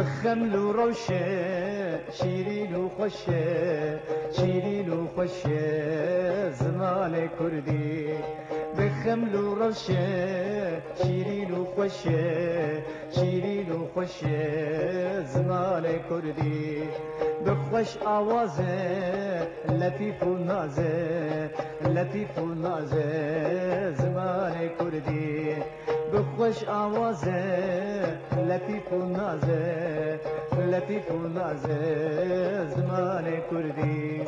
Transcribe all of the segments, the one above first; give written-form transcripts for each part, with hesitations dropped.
بخمل وروشة شيرين وخشة شيرين وخشة زمان كردي بخمل وروشة شيرين وخشة شيرين وخشة زمان كردي بخوش آوازه لطيف ونازه لطيف ونازه زمان كردي بخوش آوازه لطيف ونازه لطيف ونازه زمان كردي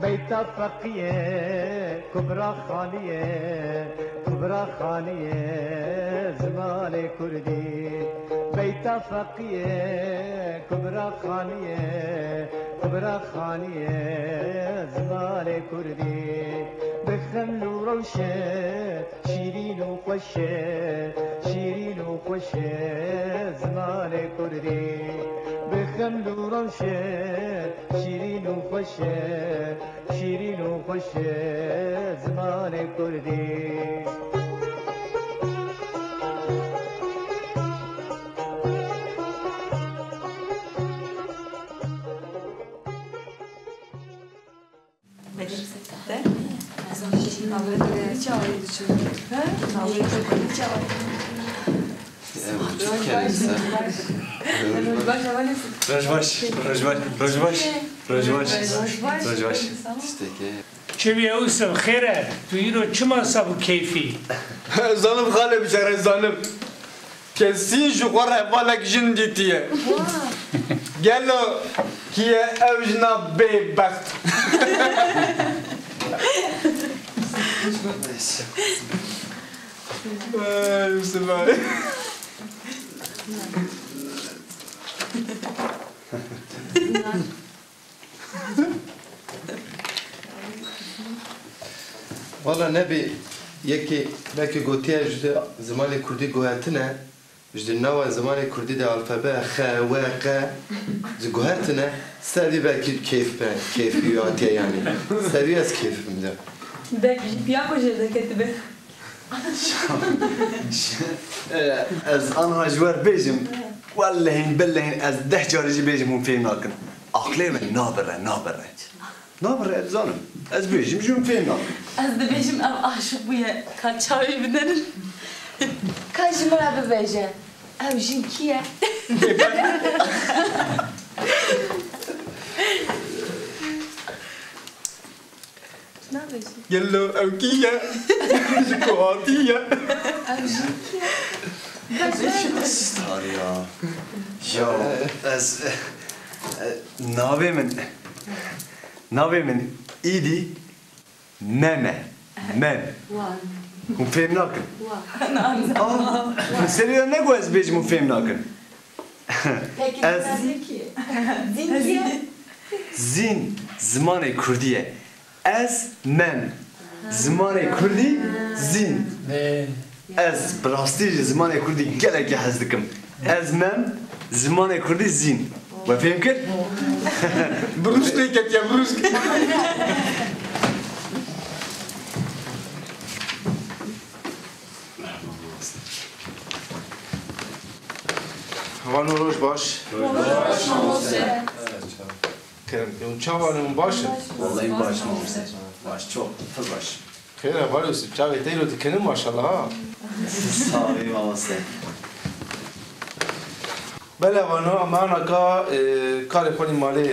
بيتا فقيه كبرى خاليه كبرى خاليه زمان كردي بيتا فقيه كبرى خاليه كبرى خاليه زمان كردي بخمل وروشه شيرين وخشه شيرين وخشه زمان كردي بخمل وروشه شيرين وخشه شيرين وخشه زمان كردي چه اوسم خیره تو اینو چه مصاب کیفی ظالم خاله بشاره ظالم کسی جو قره بالک جن دیتیه گلو کیه اوجنا ببخت Müslüman. Valla nebi yeki belki gotiye jüde zamanı Kurdi gohatine jüde nava zamanı Kurdi de alfabe kha ve ka gohatine sadi belki keyif yatiye yani sadi az keyfim de. Belki piyako jede ketibe. از آنها جوار بیجم والله بالله از 10 جارجی بیجم اون فیلم ناکن عقلی من نابره زانم از بیجم جون فیلم ناکن Az da benim ev aşık bu ya kaçağı binerim. Kaçım abi beje. Ev jinkiye. Ne yapıyorsun? Gello evkiye. Kuatiye. Ev jinkiye. استار یا از ناوی من ایدی ممه من هم فهم نکن سریع نگو از بیجم هم فهم نکن از زین زمان کردیه از من زمان کردی زین از براستی زمان کردی گله که حس دکم از من زمان کردی زین و فهم کرد؟ بروش نیکت یا بروش کت وانو روش باش کرم اون چاوانمون باشه والله باش ماموسه باش çok baş خیره والیوسی چاوی تیلو تکنیم ماشالله ها ساوی ماموسه بله وانو امانا که کار خونی مالی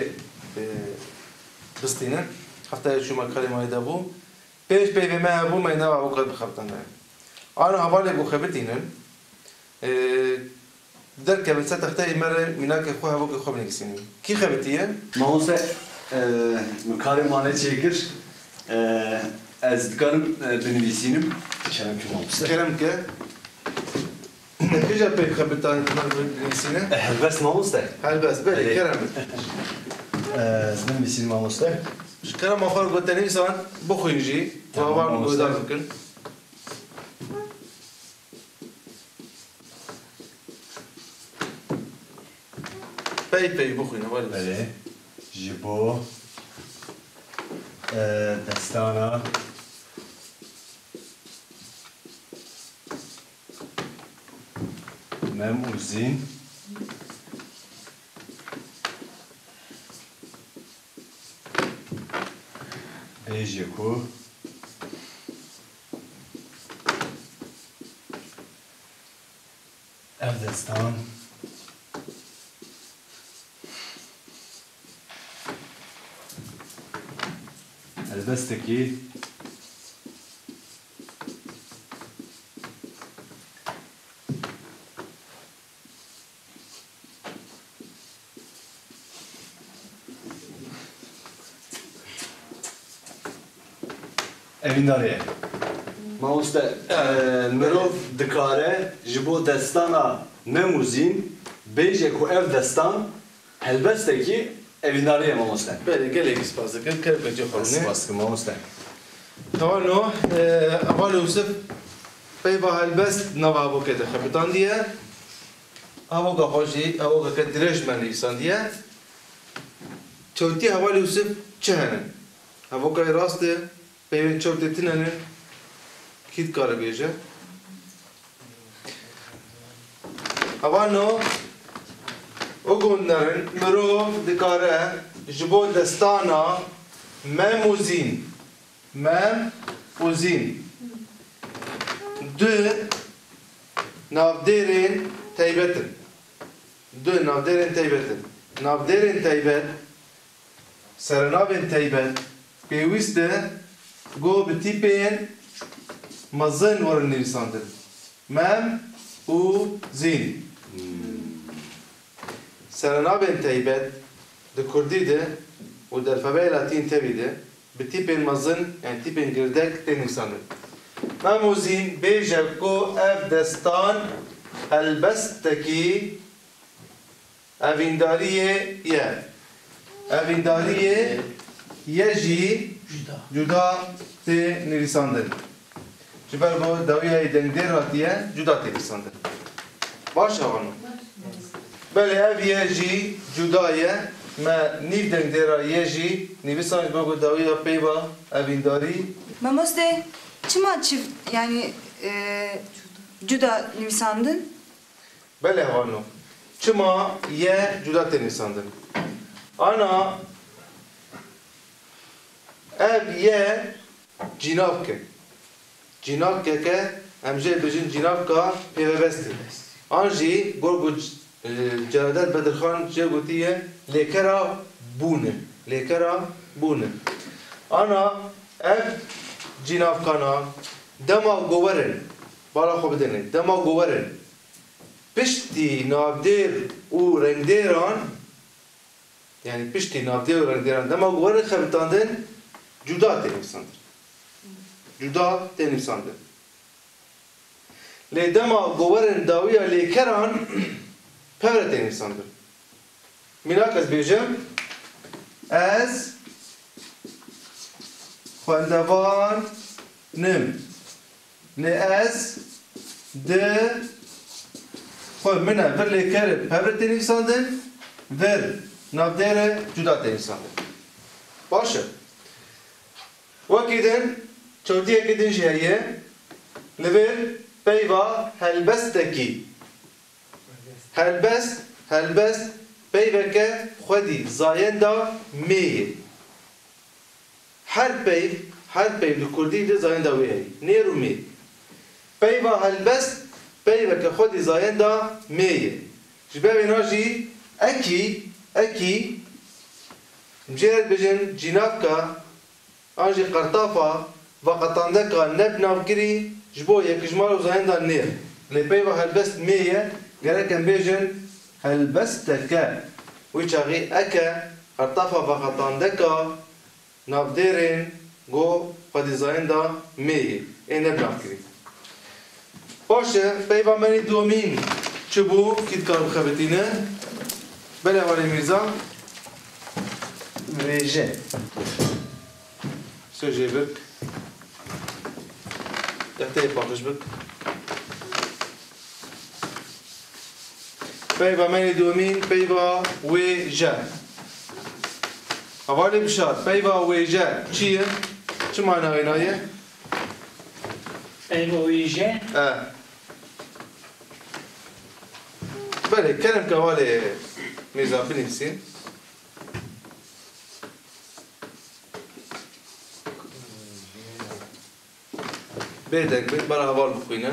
بستینن هفته شما کاری مالی دابو پیش پیوی مه بو مینه و اوقات بخبتن ده آنو حوالی بو خبتینن در که بلسه تخته ایمره مینا که خواه بو که خواه بنگسینیم کی خبتیه؟ ماموسه کار مالی چیکر از دکانم بنویسینم تشکرم که ماموسه کرم که کجا پی خبتان بنویسینه؟ بس ماموسه هل بس بله کرم از بنویسینم ماموسه کرم آخر گوته نیستان بخوینجی و آوار گودار بکن پی بخوینه ولی بله جبو دستانا مموزین بیجکو اردستان البستكي evindariye مامۆستا مرۆڤ دکارە ji bo destana memuzîn bêje ku ev destan helbestekî evîndariye mamoste. بله gelek spas dikim kerb bence xorne Spas mamoste. Tavano اول Yusuf pey va helbest nava bu kete xebitan diye avoga hoji avoga ke direjmen insan diye çoti اول Yusuf çehene avoga raste peyven çok detinene kit kare beje avano o günlerin mirov dikare jibo destana memuzin dü navderin teybetin navderin teybet serenavin teybet peyviste go bitipen mazın var nisandır mem u zin serenavin teybet de kurdide و در الفبای لاتین تبیده به تیپ مزن یعنی تیپ گردک تنیسانه مموزین بیجه کو اف دستان البستکی اوینداریه یه جی جدا تی نویساندن جبر با دویه دنگدر راتیه جدا تنیساندن باش آنو بله اف یه جی جدایه ما نیو دنگدر یه نویسانش بگو دویه پیبا اوینداری Mamoste, çima çift yani cüda nivsandın? بله هانو چما یه جدا تنیساندن انا ev ye cinavke که امجه بجن جنابکا پیوستی آنجی گرگو جلالت بدرخان جه گوتیه لیکرا بونه آنا ev cinavkana dema goverin بالا خوب بدنه دما goverin pişti navder u rengderan yani pişti navder u rengderan dema goverin xebitandın juda tenifsandır le dema goverin dawiya lekeran pevre tenifsandır minak ez bejim ez xwendevan nim ne ez de خب منه ver lekere pevre tenifsandın ver navdere juda tenifsandın باشه وكذا توديه كده جايه لبر بيبا هلبستكي هلبست بيبا ك خدي زايندا مي هر بيب الكردي ده زايندا وهي نيرو مي بيبا هلبست بيبا ك خدي زايندا مي جباب ناجي اكي مجرد بجن جنابكا آنجی قرطافا و قطاندکا نب نافکری جبو یک جمال و زهندان نیر لپی و هلبست میه گرکن بیجن هلبستکا وی چاقی اکا قرطافا و قطاندکا نافدیرین گو قدی زهندان میه این نب نافکری باشه پی و منی دومین چبو کید کارو خبتینه بله والی میرزا Veje. Söyle bak. Yaptı bakış bak. Peyva meni domin, peyva wêje. Havalê bişar, peyva wêje çi ye? Çi manayê ye? Peyva wêje. Belê, kerem ke havalê mêza binivîsîn. Bêdeng bin, bara heval bixwîne.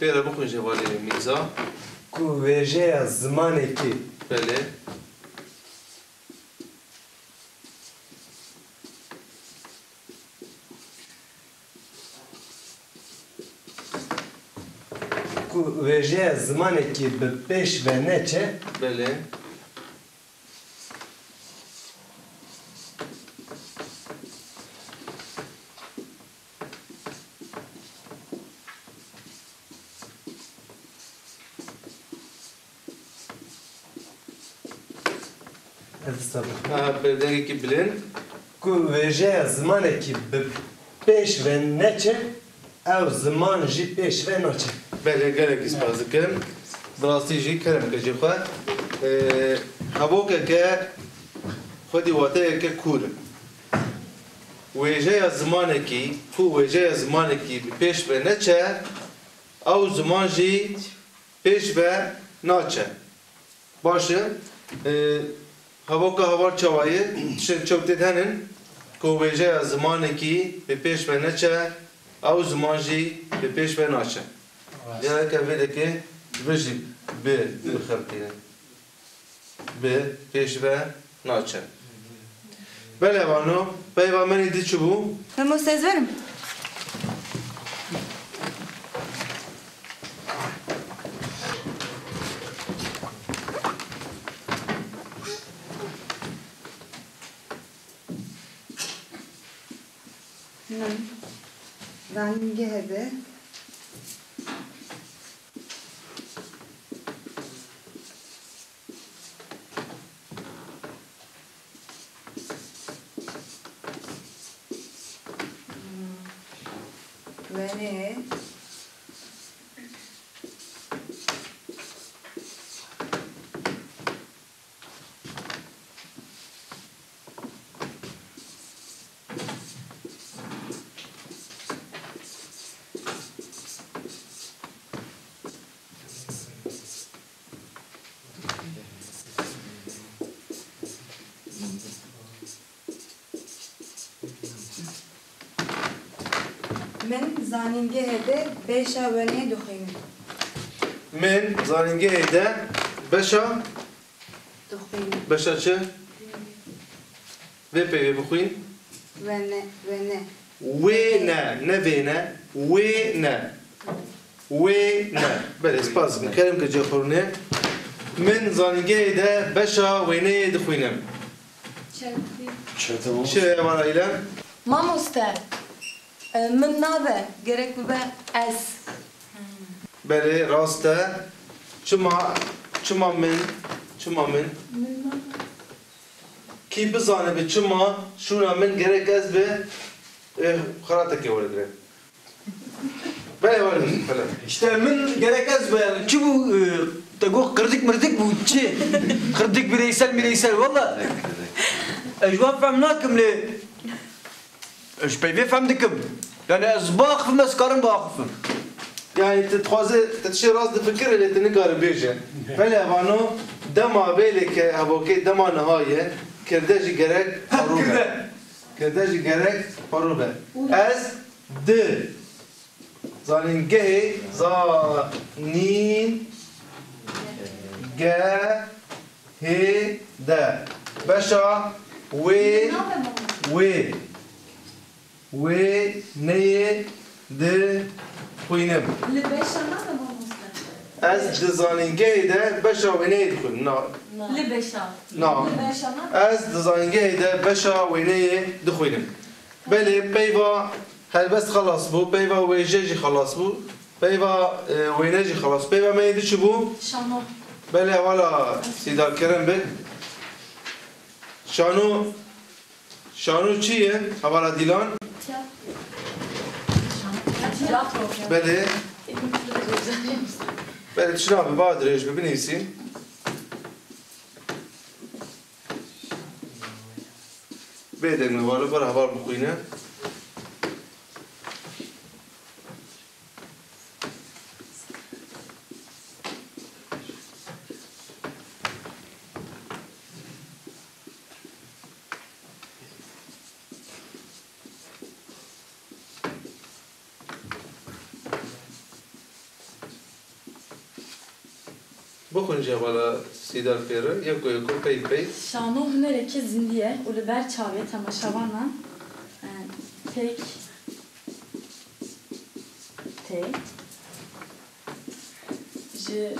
Pêre bixwîn ji hevalê mêza. Ku wêjeya zimanekî Belê. ku wêjeya zimanekî bi pêş ve neçe Belê. Bêdengekî bilind. ku wêjeya zimanekî bi pêş ve neçe ew ziman jî pêş ve naçe. Belê gelekî spas dikim. Bi rastî jî kerem ke jî xwe. Hevokeke xwedî wateyeke kûr in. Wêjeya zimanekî ku wêjeya zimanekî bi pêş ve neçe ew ziman jî pêş ve naçe. Baş e? Hevoka heval çawayê tişên çewtê henin ku wêjeya zimanekî bi pêş ve neçe ew ziman jî bi pêş ve naçe. Geleke vêdekê vi jî bi bixebitîne. Bi pêş ve naçe. Belê vano, peyva menî di çibû? Mamoste ez verim. Zangehede Vene من زانینگهده beşa vene duxînim. Min zanîngehê de beşa Duxînim. beşa çi? Vê peyvê bixwîn. Vene. Wê ne, ne vê ne, wê ne. Wê ne. Belê spas dikim. Kerem ke cexurûnê. Min zanîngehê de beşa wêneyê dixwînim. Çi êvana île? Mamoste. Min nabe. Gerek bibe ez. Belê rast e. Çima min. Kî bizane bi çima şûna min gerek ez bi xeratekê weregire. Belê werin. İşte min gerek ez be. Çi bu tego kırdık mırdık bu çi? Kırdık bireysel valla. Ejwan fem nakim li. Eş peyvê fem dikim. Yani ez baxifim ez karim baxifim. Yani te tişê rast difikir lê tu nikarî bêje. Belê vano dema bêleke hevokê dema nihaye kirde jî gerek parû be. Kirde jî gerek parû be. Ez di zanîngehê zanîngehê de beşa wê neyê dixwînim. Li beşa nabe mamoste. Ez di zanîngehê de beşa wêneyê dixwînim. Li beşa. Na. Li beşa nabe. Ez di zanîngehê de beşa wêneyê dixwînim. Belê peyva helbest xelas bû, peyva wêje jî xelas bû, peyva wêne jî xelas bû. Peyva me yê çi bû? Şano. Belê wala sîdarkirin bik. Şanû çi ye? Hevala dîlan? Tiyatro. Belê Böyle düşün abi, Bahadır Ejbe bir neysin? Bedeni var, beraber bu kuyuna. بخونجا ولا سيدار فيرا يكو يكو بي بي Şano hünereki zindiye uliber çavye temaşavana tek ji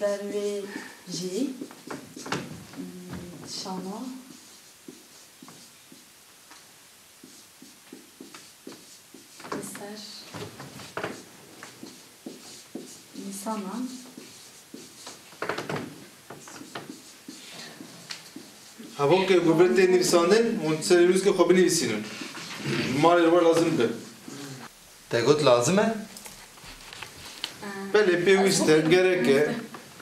ber ve ji şano ister insana هبون که گوبرت نویساندن منتظرینوز که خوب نویسینن مال رو لازم ده تقول لازمه؟ بله پیوسته گرکه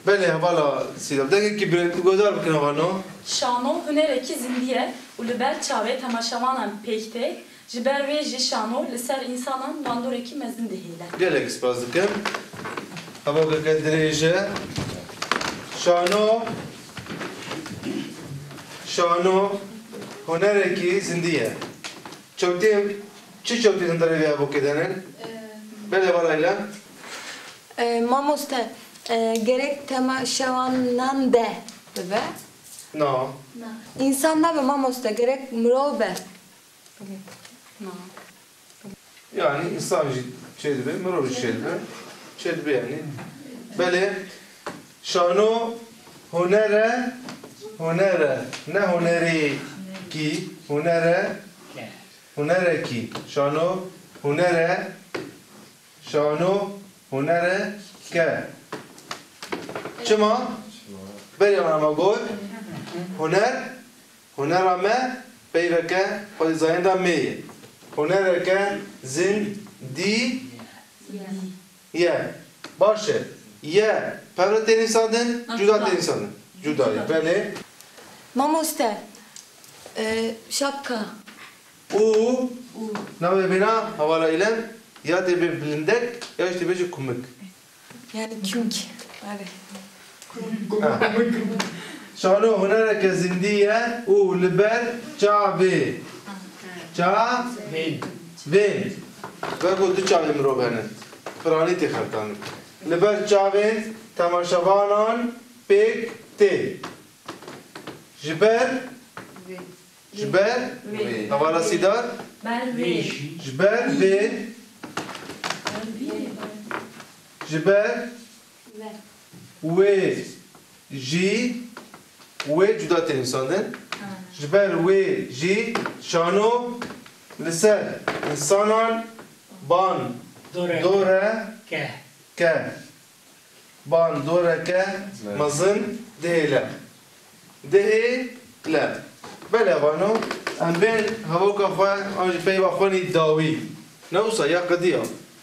بله حالا سیدم دیگه کی برند گذار بکنه وانو Şano hünereki zindiye uliber çavye temaşavanan pekte jiber ve ji şano liser insanan vandoreki mezin dehiyle. گلک سپاس دکم هبون که دریجه شانو هنره کی زندیه چوبتی چی چوبتی زنداره بیا بو کدنن بله بالایلا Mamoste, gerek temaşavanan de be. نه İnsanlar ve mamoste gerek mro be. Yani insan şeydi be, mıror şeydi be. Şeydi be yani. Böyle şano hunere ne huneri ki hunere ki şano hunere ke çima böyle ama gol hunerame peyveke hodizayında meye hunereke zindi ye başı ye pevret denisadın cüda denisadın cüdayı böyle Mamoste, şapka. u nave bina havala ilen ya tebi bilindek ya işte beci kumuk Yani künk. Hadi. şano hunereke zindiye u liber çabi Vin. Ve bu du çavim robenin. Frani ti xertanın. Liber çavin temaşavanan pek te. Jiber havala sidar Ben ve jiber ve jiber ve ji ve cüda tenimsandın. Jiber ve ji şano liser insanan ban dore ke ban dore ke mazın dehle bele vano em ben havoka xwe anji peyva xwenî dawî ne wisa ya qediya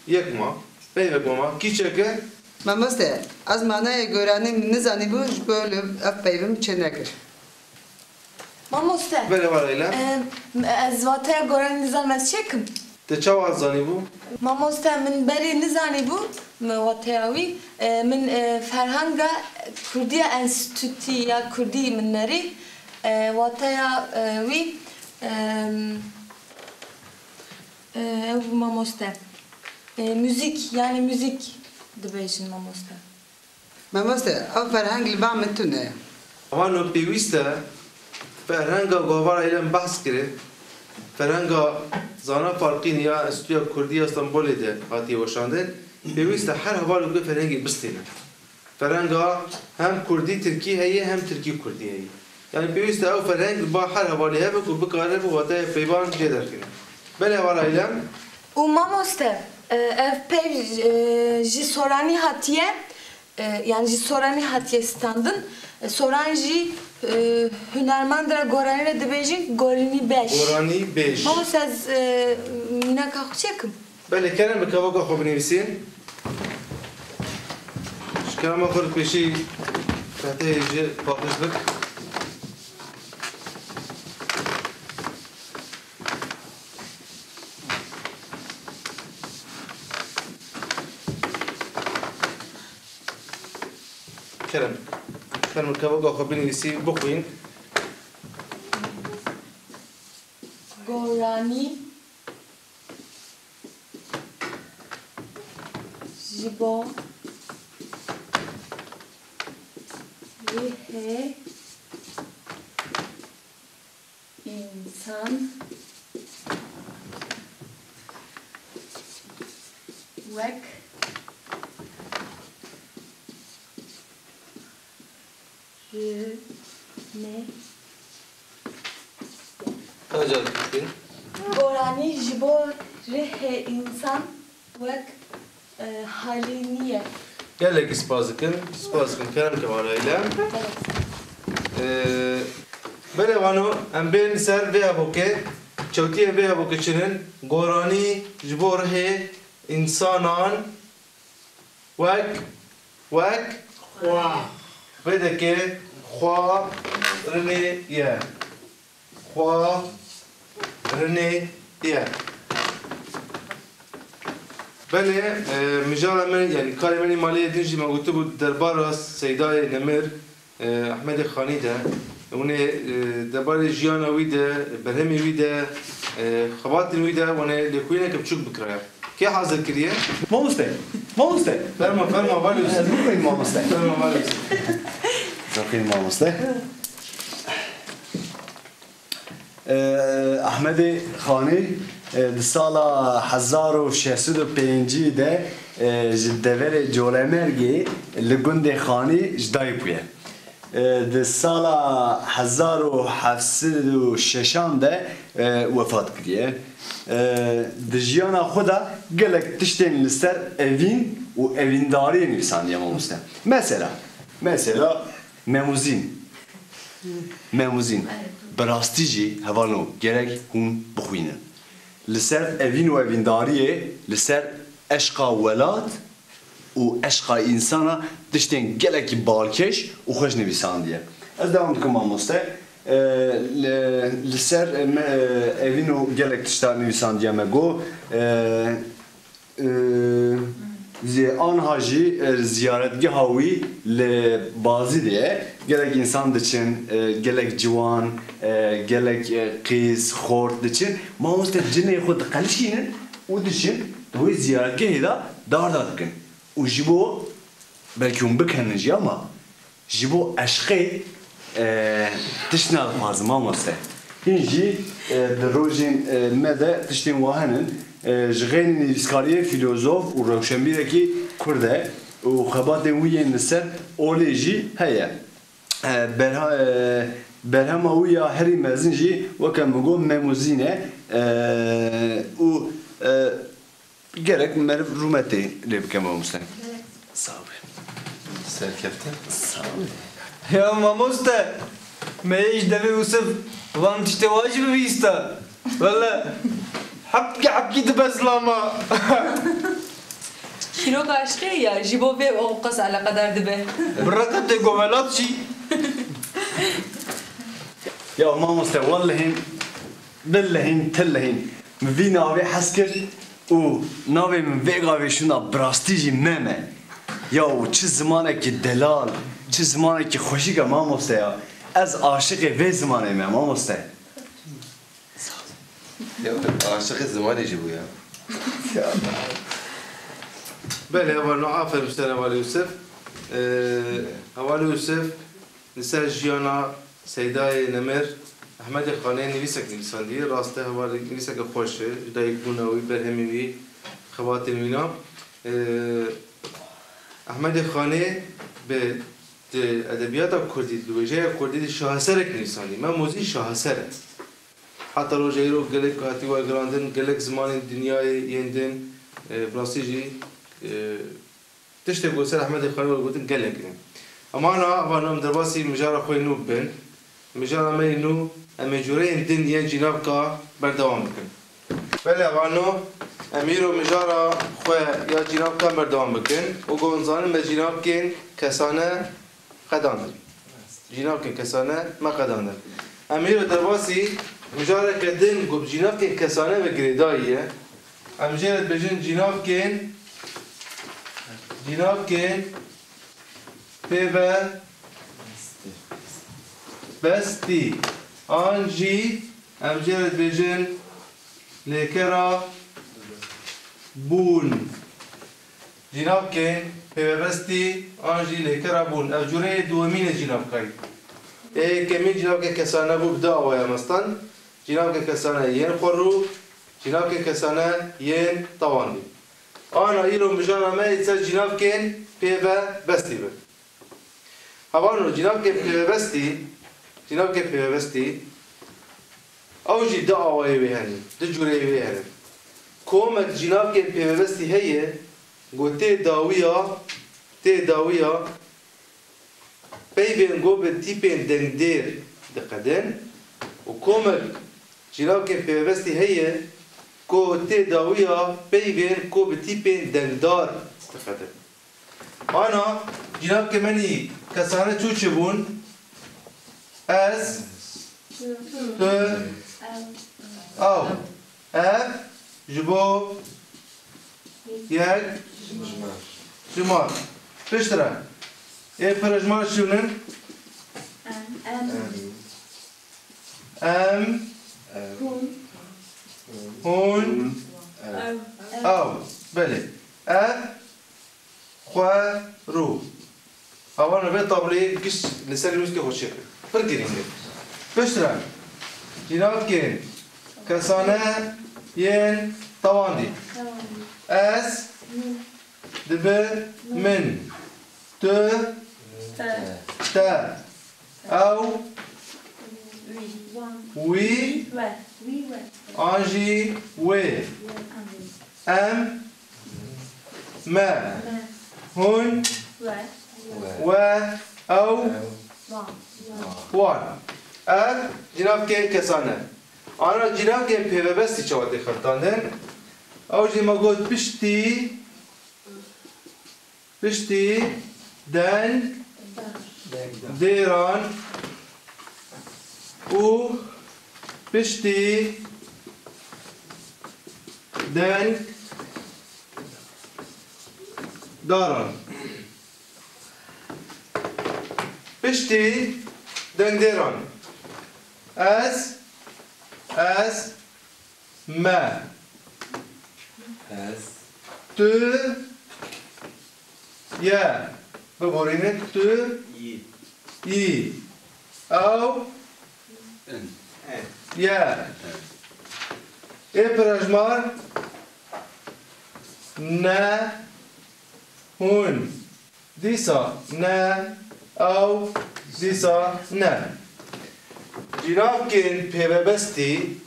yekma peyvekma kîçeke Mamoste, az manaya görenim nizani bu böyle ev peyvim çenekir. Mamoste, bele varayla ez vataya gören nizan ez çekim. te çawa zanî bû Mamoste, min beri nizani bu, vatayawi, min Ferhanga Kurdiya Enstitüsü ya Kurdi minleri, vatayawi, ev mamoste. Müzik, yani müzik dibêjin mamoste. Mamoste, ev ferhang li ba min tune. Vano pêwîst e ferhenga govara îlen behs kire ferhenga zana farqîn ya Enstitûya Kurdî ya Stenbolê de hatiye weşandin pêwîst e her hevalê ku ferhengê bistêne ferhenga hem Kurdî Tirkî heye hem Tirkî Kurdî heye yani pêwîst e ew ferheng ba her hevalê hebe ku bikare bu wataya peyvan jê derkine bele wala îlen U mamoste, ev pev ji sorani hatiye, yani ji sorani hatiye standın, soran ji Hünermendra Gorani re dibêjin Gorini 5. Gorani 5. Mama siz mînaka xwe çekim. Belê kerem bi kevaka xwe binivîsîn. Ji kerema xwe li pêşî tehteyê jî paqij bik. Kerem. Kerem kevaka xwe binivîsî bixwîn. Gorani ji bo rêhê însan wek ne Acar bikîn. Gorani ji bo rêhê însan wek halîniye. Gelekî spas dikim. Spas dikim kerem kevarayla. Belê vano em bên ser vê hevokê çewtiyê vê hevokê çinin goranî ji bo rihê însanan wek xwe vedekê xwe rinê ye. Xwe rinê ye. Belê mijara me yani karê me maliyê din jî me gotibû derbara Seydayê Nemir Ahmedê Xanî de hûnê derbarê jiyana wî de berhemê wî de xebatên wî de hûnê lêxwîneke biçûk bikiriye. Kê hazir kiriye? Mamoste. Mamoste. Ferma valî Yusuf. Zokên mamoste. Ferma valî Yusuf. Zokên mamoste. Ahmedê Xanî di sala 1605 de ji deverê Colemergê li gundê Xanî ji dayê bûye. Di sala 1706 de wefat kiriye. Di jiyana xwe de gelek tiştên li ser evîn û evîndariyê nivîsandiye mamoste. Mesela memuzîn. Bi rastî jî hevalo gerek hûn bixwînin. Li ser evîn û evîndariyê, li ser eşqa welat û eşqa însana tiştên gelekî balkêş û xweş nivîsandiye. Ez devam dikim mamoste. Li ser evîn û gelek tiştan nivîsandiye me got anha jî ziyaretgeha wî li bazî de gelek insan diçin, gelek ciwan, gelek qîz, xort diçin. Mamoste cinê xwe diqelişînin û diçin wê ziyaretgehê de darda dikin. û ji bo belkî hûn bikenin jî ama ji bo eşqê tişt nadixwazim mamoste. Hîn jî di rojên me de tiştên wa henin ji xênî nivîskariyê filozof û rewşenbîrekî Kurd e û xebatên wî yên li ser olê jî heye. Berhema wî ya herî mezin jî weke min got memuzîn e û gerek meriv rûmetê lê bike mamoste. Sağ ol. Serkefte. Sağ ol. Ya mamoste, me iş devi Yusuf, van tişte vacibı vista. Valla, hapki de bezlama. Şirok aşkı ya, jibo ve o kas ala kadar dibe. Bırakın de govelat şi. Ya mamoste vallahin billahin tillahin vî navê hes kir û navê min vê gavê şuna birastî jî meme. Ya çi zimanekî delal, çi zimanekî xweşîk e mamoste ya. Ez aşiqê vê zimanê me mamoste. Ya aşıkı zamanı bu ya. Belê hevano aferin ji te Hevalî Yusuf. Hevalî Yusuf li ser jiyana Seydayê Nemir Ahmedê Xanê nivîsek nivîsandiye. Rastî hevalî nivîseke xweş e ji dayîkbûna wî, berhemê wî, xebatên wî na. Ahmedê Xanê bi edebiyata Kurdî, li wêjeya Kurdî de şaheserek nivîsandiye. Memozî şaheser e. Heta roja îro gelek hatî wergirandin, gelek zimanên dinyayê yên din, birastî jî tiştê got ser Ahmedê Xanê wergotin gelek e. Emana ava em derbasî mijara xwe nû bibin. مجانا مینو امی جورین دین یه جناب کا بردوام بکن ولی اوانو امیر و مجارا خواه یا جناب کا بردوام بکن و گونزانه به جناب کن کسانه قداندر جناب کن کسانه ما قداندر امیر و درباسی مجارا کدن گب جناب کن کسانه بگیری داییه امجارت بجن جناب کن پیوه بستی آنجی امجرد بجن لیکرا بون جناب که پیوستی آنجی لیکرا بون اجوره دومین جناب کاری کمی جناب که کسانه بو بدا آوایا مستن جناب که کسانه ین خورو جناب که کسانه ین طوانی آن ایلو مجانا ما ایتسا جناب که پیوستی بر هوانو جناب که پیوستی اوجی دا آوایی بهنی دا جوری بهنی کومک جناب که پیوستی هیه گو تی داویا پیوین گو به تیپین دنگ دیر دقدن و کومک جناب که پیوستی هیه گو تی داویا پیوین گو به تیپین دنگ دار دقدن آنا جناب که منی کسانه چوچه بون از تو او اف جبو یک جمار پشتره یک پرجمار شونن ام هون او بله اف خوا رو اولا به طابلی گش لسر روز که خوشی پرگیریم بشترم جناب که کسانه ین تواندی از دبه من تو تا او وی آنجی وی ام ما هون و او وان جناب که کسانه آنها جناب که پیوستی چواتی خطاندن او جی ما گود پشتی دن دیران و پشتی دن داران پشتی دن دیران از ما تو یا ببورینه تو ی او یا ای پرجمار نه هون دیسا نه او دیسا نه جناب کن پیوستی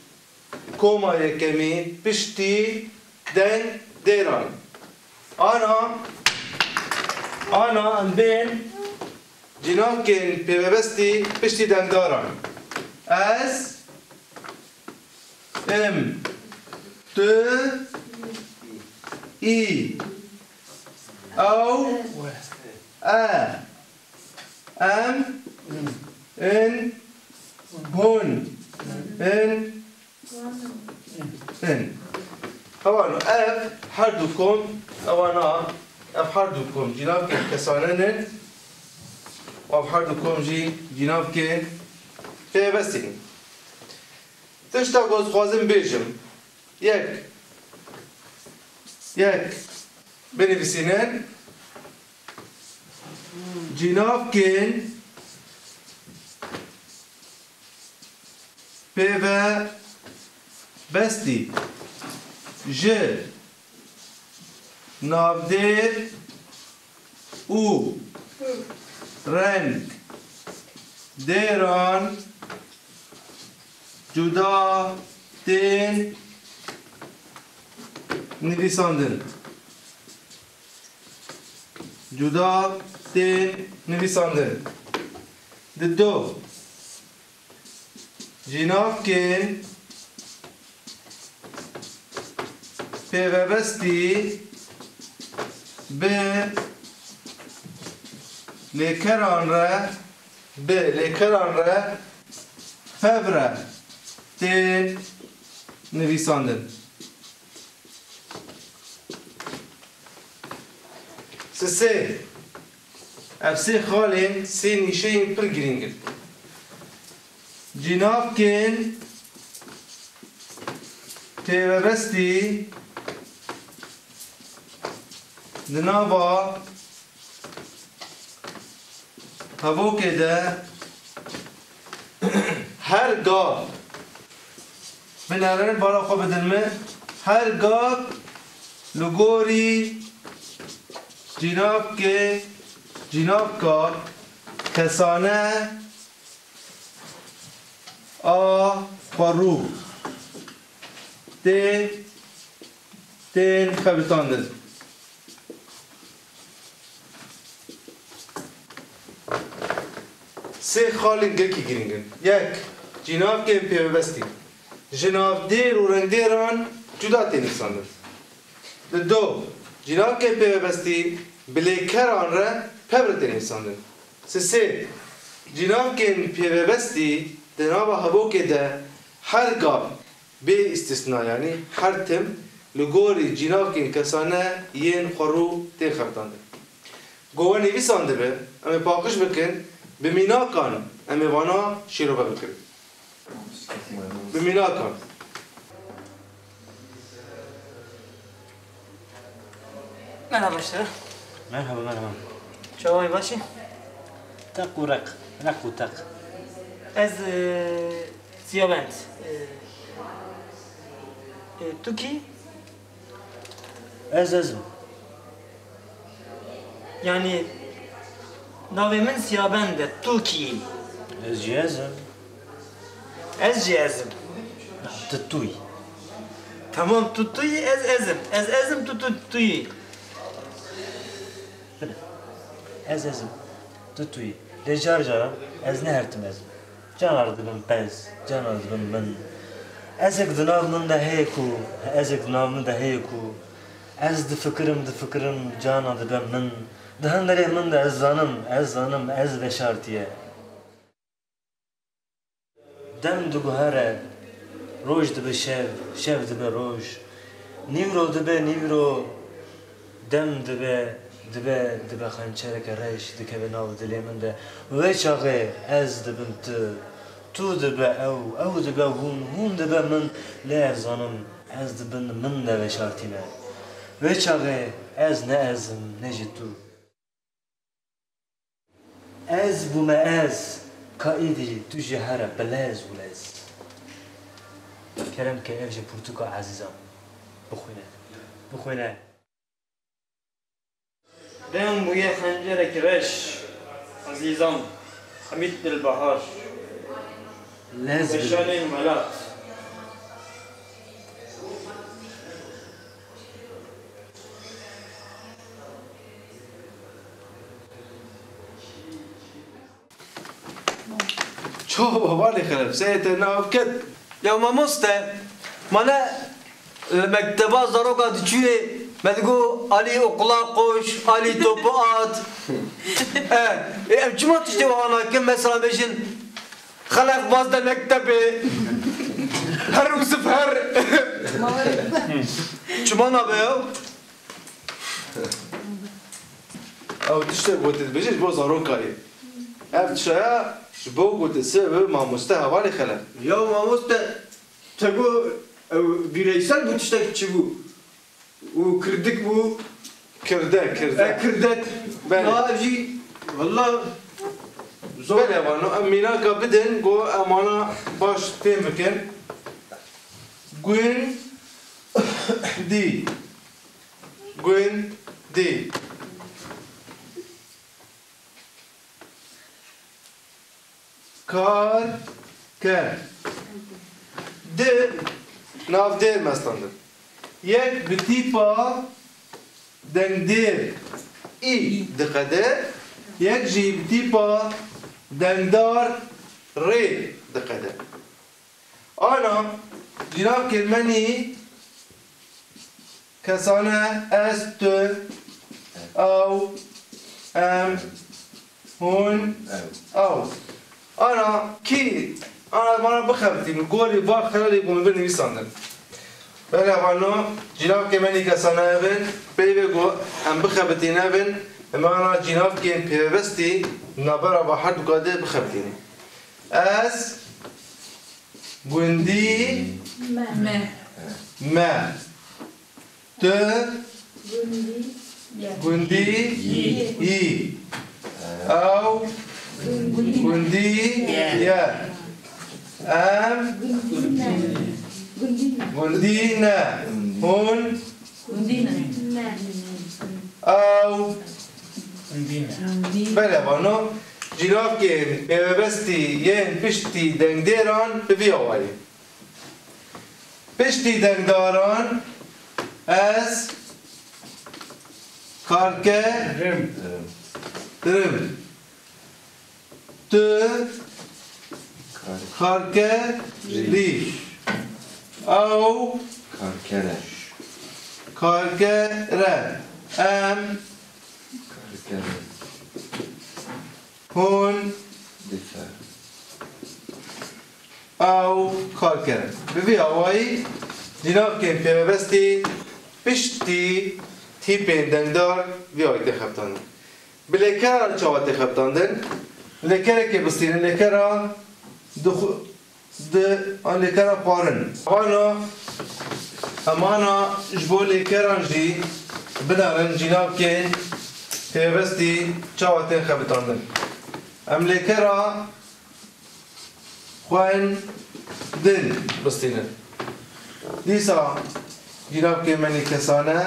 کوما یکمی پشتی دن دیران آنا بین جناب کن پیوستی پشتی دن داران از ام تو ای او ام ان هون ان هوانو اف هر دوكم اوانا اف هر دوكم جناب که کسانن و اف هر دوكم جناب که پیوستین تشتا گوز خوازم بیجم یک بنویسینن جناب که پیوستی ج نافدیر او رنگ دیران جدا تین نویساندن جدا تین نویساندن دو Cinavkên pêvebestî bi lêkeran re fevre tên nivîsandin. Sê ev sê xalên sê nîşeyên pir girîng in. Cinavkên pêvebestî di nava hevokê de her gav binêrin bala xwe bidin min her gav li gorî cînavka kesane a xwarû tên xebitandin. Sê xalên gelekî girîng in. Yek, cînavkên pêvebestî ji navdêr û rengdêran cuda tên nivîsandin. Do, cînavkên pêvebestî bi lêkeran re pevre tên nivîsandin. Sê, cînavkên pêvebestî di nava hevokê de her gav bê îstisna yani her tim li gorî cînavkên kesane yên xwarû tên xebitandin. Gova nivîsan dibe, em ê paqij bikin bi mînakan em ê vana şîrove bikin. Bi mînakan. Merhaba işte. Merhaba merhaba. Çavay başı. Tak urak. Rak utak. Ez Siyabent. Tuki Ezezim. yani navimin Siyabent de Tuki. Ezcezim. Ez ezim. Tutuy. Tamam tutuyi ez ezim. Ez ezim tutuyi. Ezezim. Tutuy. Dejar cara. Ez ne hertim ezim. Can ardıbım pez. Can ardıbım ben. Ezek dınavımın da heyku. Ezek dınavımın da heyku. Ez de fikrim can adıbım ben. Dhanları min de ez zanım, ez ve şartiye. Dem du guhare. Roj dibe şev dibe roj. Nivro dibe nivro. Dem dibe xançereke reş dikeve nav dilê min de. Ve çağı ez dibim tu dibe ew dibe hûn dibe min lê ez zanım. Ez dibin min de ve şartîme. Ve çağı ez ne ezim ne jî tu. Ez bûme ez kaîdî tu jî here bilez û lez. Kerem ke ev ji Portugal azîzam. Bixwîne. Ben bu ye xencerek reş. Azizam. Hamid Dilbahar. Lez bil. Beşanên melat. Ço babanê xelef sê te navket. Ya mamoste, mana mekteba zaroka diçûye me digo alî okula koş, alî topu at. Em çima tiştê wan nakin mesela bêjin xelef baz de mektebê her Yusuf her. Çima nabe ya? Ew tiştê gotê dibêje ji bo zarokayê. Ev tişaya ji bo gotê sê bi mamoste hevalê xelef. Ya mamoste, tego bireysel bu tiştek çi bu? O kırdık bu. Kirdek. Kırdet. Bele. Ya jî valla Bele vano em mînaka bidin go em wana baş têm bikin. Gûn dî. Kar ker. Di navdêr mestandin. Yek bi tîpa dengdêr î diqede, yek jî bi tîpa dengdar rê diqede. Ana Cenab kelimeni kesane est ev em hun ev ana ki ana bana bakabtim goli bak khali bunu ben insandım böyle bana Cenab kelimeni kesane evin beyve go em bakabtin evin ama ana Cenab kelim pevesti nabara bahad qade bakabtini as Gundi Ma Te Gundi I Au Gundi Ya Am Gundina Hun Au Böyle bana Cenab ki pevesti yen pişti dengderan beviavayı. Pişti dengdaran ez karke rim tü karke riş au karkere em Hun Au Karker. Bevi avai Cenab ke pevesti pişti tipin dengdar vi ay texaptan. Bilekar çavat texaptandın. Lekere ke bistinin lekera de an lekera qarın. Amana jbo lekeran ji binarın Cenab ke pevesti çavat texaptandın. Em lekera خوان دل بستینه دیسا جناب که منی کسانه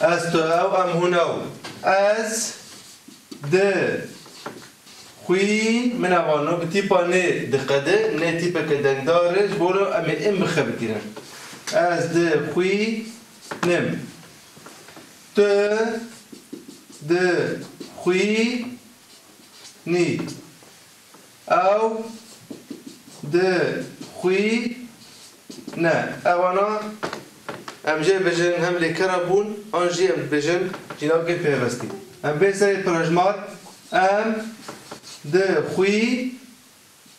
از تو او ام هونو از ده خوی من اوانو به تیپا نه دقده نه تیپا که دنگدارش بولو امی ام بخبتینه از ده خوی نم تو de خوی نی او de خوی نه اوانا ام جه بجن هم لیکره بون آنجی ام بجن جناب که پیوستی ام بیسه پرجمات ام de خوی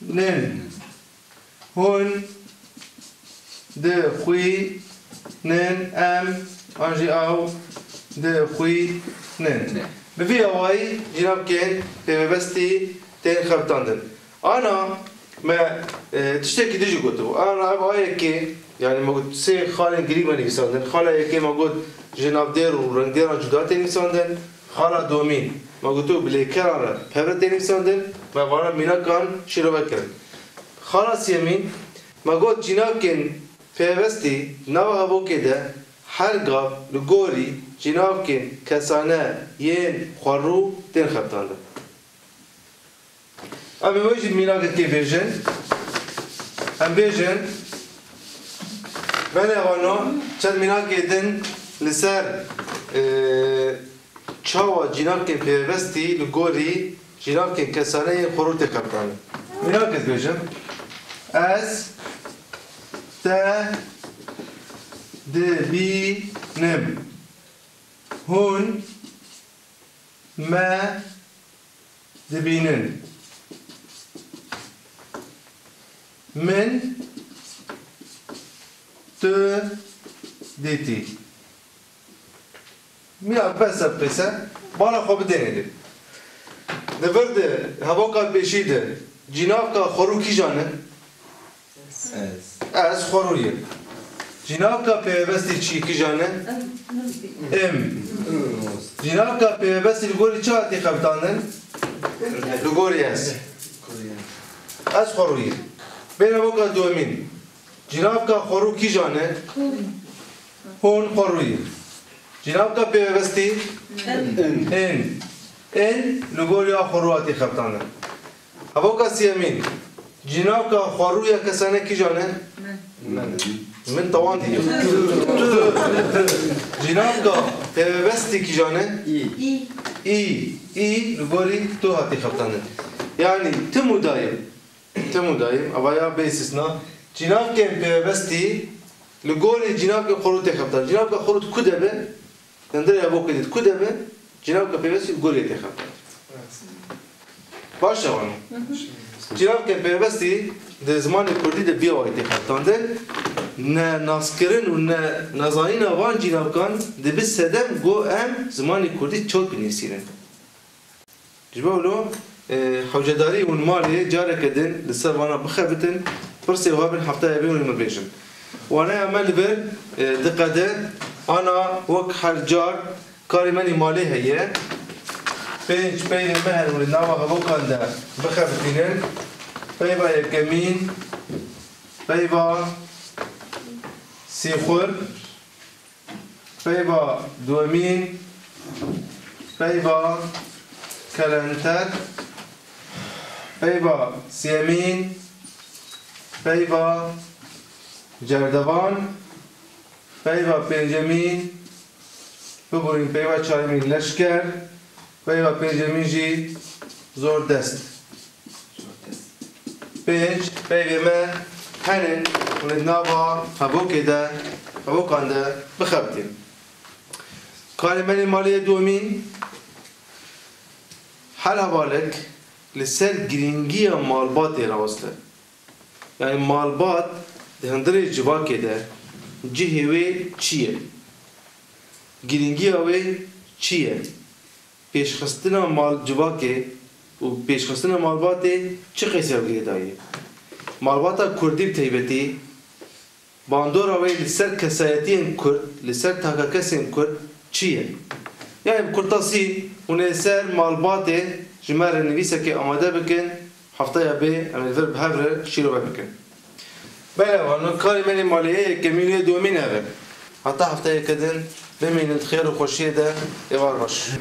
نن هون de خوی نن ام آنجی او de خوی نن بفي هواي جناب كان ببستي تين خبطاندن انا ما تشتكي تيجي قلتو انا هواي كي يعني ما قلت سي خالي قريب ما نيساندن خاله كي ما قلت جناب دير ورنگ دير جدا تين نيساندن خاله دومين ما قلتو بلي كرار بهر تين نيساندن ما وانا مينا كان شيرو بكر خاله سيمين ما قلت جناب كان ببستي نوا هبو كده حلقه لغوري جناب كن كسانه ين خورو تن خبطانده ام وجد ميناك كي فيجن ام فيجن بلا غانو چند ميناك دن لسر چاوا جناب كن بيوستي لغوري جناب كن كسانه ين خورو تن خبطانده ميناك فيجن از تا دبي نم هون ما دبينن من تو ديتي ميا بس بالا خوب دينيدي نفرد هواكا بيشيده جنابكا خروكي جانه از خرويه جنابكا بيبستي چي كي جانه ام جنابكا بيبستي لغوري چه هاتي خبتاندن لغوري اس از خرويه بين هواكا دومين جنابكا خرو كي جانه هون خرويه جنابكا بيبستي ان لغوري خرو هاتي خبتاندن هواكا سيامين جنابكا خرويه كسانه كي جانه من طوان دي جنابكا بيبستي كي جانه İ gori tu hati xaptanın. Yani tüm daim ama ya besisna cinav ke pevesti li gori cinav ke xorut xaptan. Cinav ke xorut kudebe Nandere ya bokedit kudebe cinav ke pevesti gori te xaptan. Başa var. Cinav ke pevesti de zamanı Kurdî de bir ayet xaptandı. Ne naskirin û ne nazanîna van cinavkan de biz sedem go em zamanı Kurdî çok binîsînin. Jibawlo hewcedarî û malê careke din li ser wana bixebitin pirsê wabin heftaya bê û min bêjin. Wana emel li ber diqede ana wek her car karê me malê heye pênc peyrê me her û li nava hevokan de bixebitînin peyva yekemîn peyva sîxur peyva duemîn peyva kalenter peyva siyemîn peyva cerdevan peyva pêncemîn bibûrin peyva çaremîn leşker peyva pêncemîn jî zor dest pênc peyvê me henin li nava hevokan de bixebitin. Karê me maliyê duemîn her havalek li ser giringiya malbatê rawast e. Yani malbat di hindirê civakê de cihê wê çi ye? Giringiya wê çi ye? Pêşxistina civakê û pêşxistina malbatê çi qîsewgirê daye? Malbata Kurdî bi taybetî bandora wê li ser kesayetiyên Kurd, li ser takakesên Kurd çi ye? Yani kurtasî hûn ê ser malbatê ji me re nivîsekê amade bikin heftaya bê em ê vir bihevre şîrove bikin. Belevan karê me maliyê yekemîn wê duemîn ev e. Heta heftayeke din bimînin xêr û xweşiyê de êvar baş.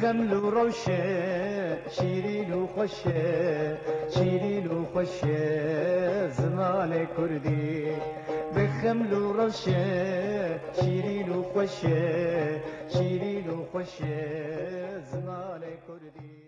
خمل وروشة شيرين وخشة شيرين وخشة زمان كردي بخمل وروشة شيرين وخشة شيرين وخشة زمان كردي